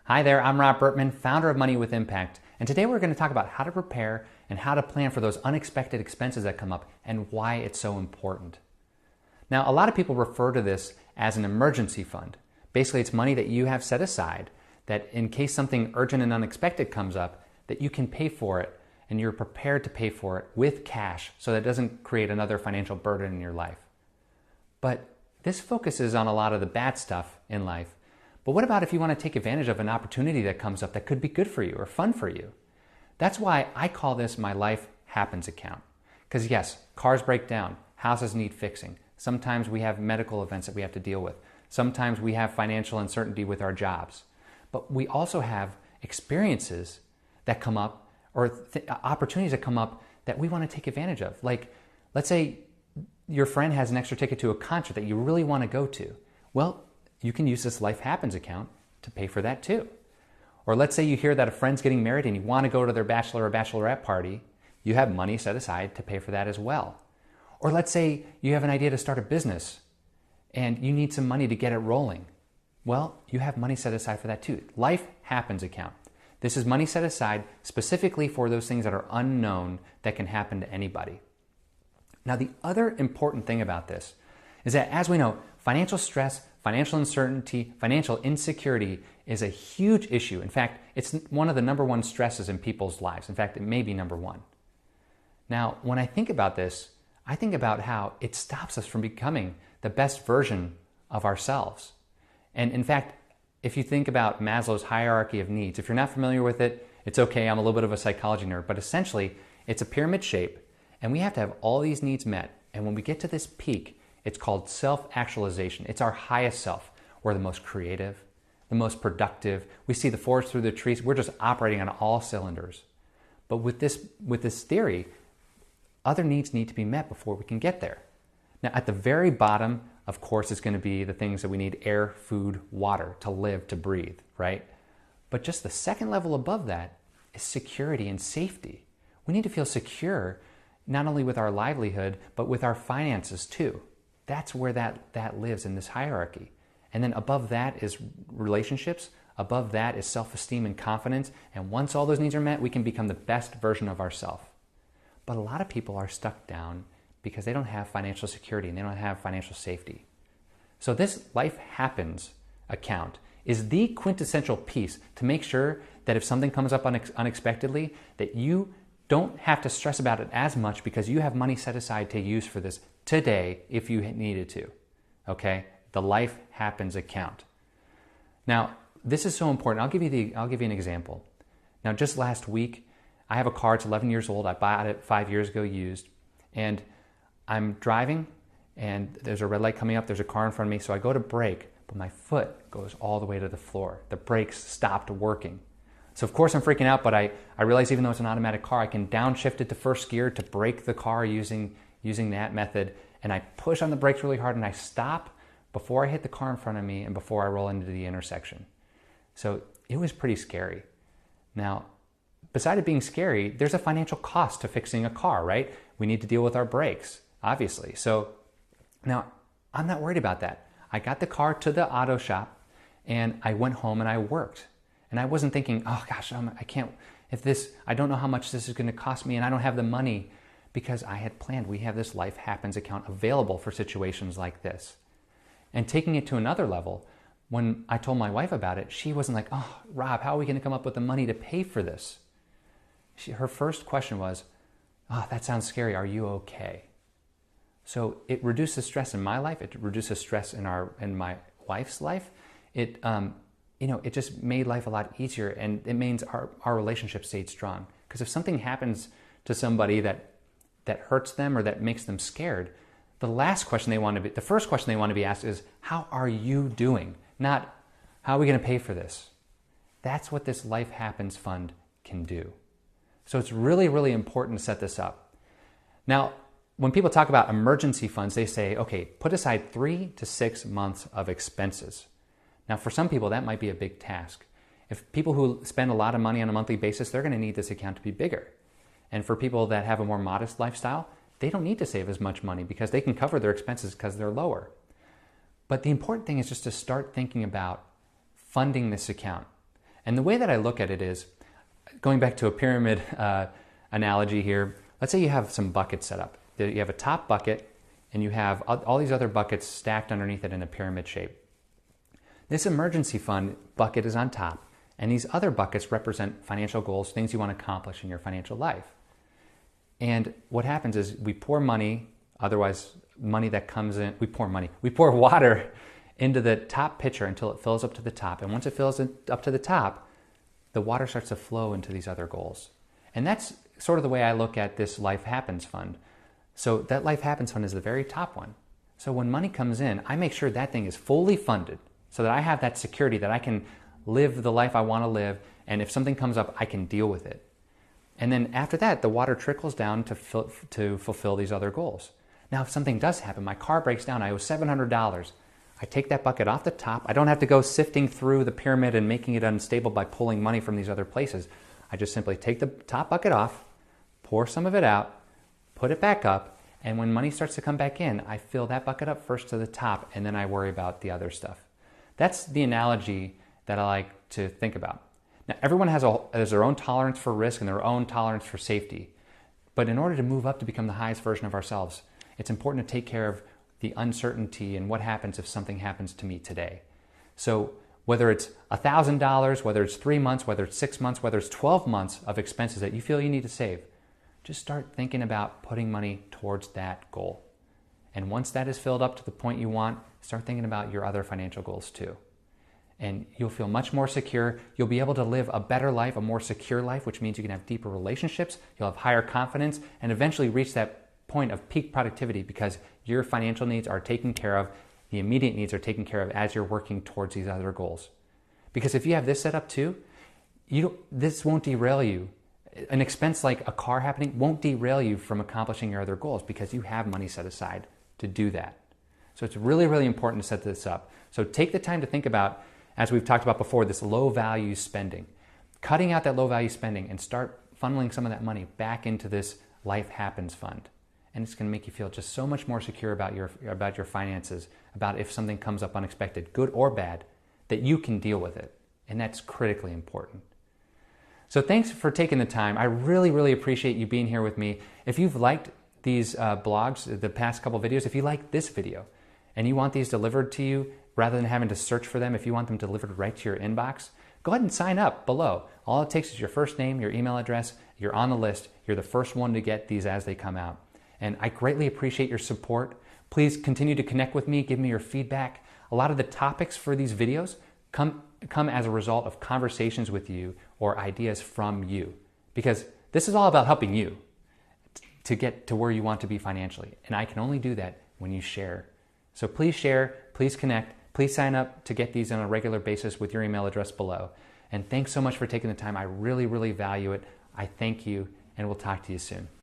Hi there, I'm Rob Bertman, founder of Money with Impact, and today we're going to talk about how to prepare and how to plan for those unexpected expenses that come up and why it's so important. Now, a lot of people refer to this as an emergency fund. Basically, it's money that you have set aside that in case something urgent and unexpected comes up, that you can pay for it and you're prepared to pay for it with cash so that it doesn't create another financial burden in your life. But this focuses on a lot of the bad stuff in life. But what about if you want to take advantage of an opportunity that comes up that could be good for you or fun for you? That's why I call this my life happens account. Because yes, cars break down, houses need fixing. Sometimes we have medical events that we have to deal with. Sometimes we have financial uncertainty with our jobs. But we also have experiences that come up or opportunities that come up that we want to take advantage of. Like, let's say your friend has an extra ticket to a concert that you really want to go to. Well, you can use this Life Happens account to pay for that too. Or let's say you hear that a friend's getting married and you want to go to their bachelor or bachelorette party. You have money set aside to pay for that as well. Or let's say you have an idea to start a business and you need some money to get it rolling. Well, you have money set aside for that too. Life Happens account. This is money set aside specifically for those things that are unknown that can happen to anybody. Now, the other important thing about this is that, as we know, financial stress, financial uncertainty, financial insecurity is a huge issue. In fact, it's one of the number one stresses in people's lives. In fact, it may be number one. Now, when I think about this, I think about how it stops us from becoming the best version of ourselves. And in fact, if you think about Maslow's Hierarchy of Needs, if you're not familiar with it, it's okay, I'm a little bit of a psychology nerd, but essentially it's a pyramid shape and we have to have all these needs met. And when we get to this peak, it's called self-actualization. It's our highest self. We're the most creative, the most productive. We see the forest through the trees. We're just operating on all cylinders. But with this theory, other needs need to be met before we can get there. Now, at the very bottom, of course, is going to be the things that we need: air, food, water, to live, to breathe, right? But just the second level above that is security and safety. We need to feel secure, not only with our livelihood, but with our finances too. That's where that lives in this hierarchy. And then above that is relationships. Above that is self-esteem and confidence. And once all those needs are met, we can become the best version of ourselves. But a lot of people are stuck down because they don't have financial security and they don't have financial safety. So this Life Happens account is the quintessential piece to make sure that if something comes up unexpectedly, that you don't have to stress about it as much because you have money set aside to use for this today if you needed to. Okay? The Life Happens account. Now, this is so important. I'll give you an example. Now, just last week, I have a car. It's 11 years old. I bought it 5 years ago used. And I'm driving and there's a red light coming up. There's a car in front of me. So I go to brake, but my foot goes all the way to the floor. The brakes stopped working. So of course I'm freaking out, but I realize even though it's an automatic car, I can downshift it to first gear to brake the car using that method. And I push on the brakes really hard and I stop before I hit the car in front of me and before I roll into the intersection. So it was pretty scary. Now, besides it being scary, there's a financial cost to fixing a car, right? We need to deal with our brakes, obviously. So now I'm not worried about that. I got the car to the auto shop and I went home and I worked. And I wasn't thinking, oh gosh, I don't know how much this is going to cost me and I don't have the money, because I had planned. We have this Life Happens account available for situations like this. And taking it to another level, when I told my wife about it, she wasn't like, oh, Rob, how are we going to come up with the money to pay for this? Her first question was, oh, that sounds scary. Are you okay? So it reduces stress in my life. It reduces stress in my wife's life. It just made life a lot easier, and it means our relationship stayed strong. Because if something happens to somebody that hurts them or that makes them scared, the first question they want to be asked is, how are you doing? Not, how are we going to pay for this? That's what this Life Happens fund can do. So it's really, really important to set this up. Now, when people talk about emergency funds, they say, okay, put aside 3 to 6 months of expenses. Now, for some people, that might be a big task. If people who spend a lot of money on a monthly basis, they're going to need this account to be bigger. And for people that have a more modest lifestyle, they don't need to save as much money because they can cover their expenses because they're lower. But the important thing is just to start thinking about funding this account. And the way that I look at it is, going back to a pyramid analogy here, let's say you have some buckets set up. You have a top bucket and you have all these other buckets stacked underneath it in a pyramid shape. This emergency fund bucket is on top, and these other buckets represent financial goals, things you want to accomplish in your financial life. And what happens is we pour money, otherwise money that comes in, we pour water into the top pitcher until it fills up to the top. And once it fills up to the top, the water starts to flow into these other goals. And that's sort of the way I look at this Life Happens Fund. So that Life Happens Fund is the very top one. So when money comes in, I make sure that thing is fully funded so that I have that security that I can live the life I want to live. And if something comes up, I can deal with it. And then after that, the water trickles down to fulfill these other goals. Now, if something does happen, my car breaks down, I owe $700. I take that bucket off the top. I don't have to go sifting through the pyramid and making it unstable by pulling money from these other places. I just simply take the top bucket off, pour some of it out, put it back up, and when money starts to come back in, I fill that bucket up first to the top, and then I worry about the other stuff. That's the analogy that I like to think about. Now, everyone has their own tolerance for risk and their own tolerance for safety. But in order to move up to become the highest version of ourselves, it's important to take care of the uncertainty and what happens if something happens to me today. So whether it's $1,000, whether it's 3 months, whether it's 6 months, whether it's 12 months of expenses that you feel you need to save, just start thinking about putting money towards that goal. And once that is filled up to the point you want, start thinking about your other financial goals too. And you'll feel much more secure. You'll be able to live a better life, a more secure life, which means you can have deeper relationships, you'll have higher confidence, and eventually reach that point of peak productivity because your financial needs are taken care of, the immediate needs are taken care of as you're working towards these other goals. Because if you have this set up too, this won't derail you. An expense like a car happening won't derail you from accomplishing your other goals because you have money set aside to do that. So it's really, really important to set this up. So take the time to think about, as we've talked about before, this low value spending. Cutting out that low value spending and start funneling some of that money back into this Life Happens Fund. And it's going to make you feel just so much more secure about your finances, about if something comes up unexpected, good or bad, that you can deal with it. And that's critically important. So thanks for taking the time. I really, really appreciate you being here with me. If you've liked these blogs, the past couple videos, if you like this video and you want these delivered to you rather than having to search for them, if you want them delivered right to your inbox, go ahead and sign up below. All it takes is your first name, your email address, you're on the list, you're the first one to get these as they come out. And I greatly appreciate your support. Please continue to connect with me, give me your feedback. A lot of the topics for these videos come as a result of conversations with you or ideas from you. Because this is all about helping you to get to where you want to be financially. And I can only do that when you share. So please share, please connect, please sign up to get these on a regular basis with your email address below. And thanks so much for taking the time. I really, really value it. I thank you, and we'll talk to you soon.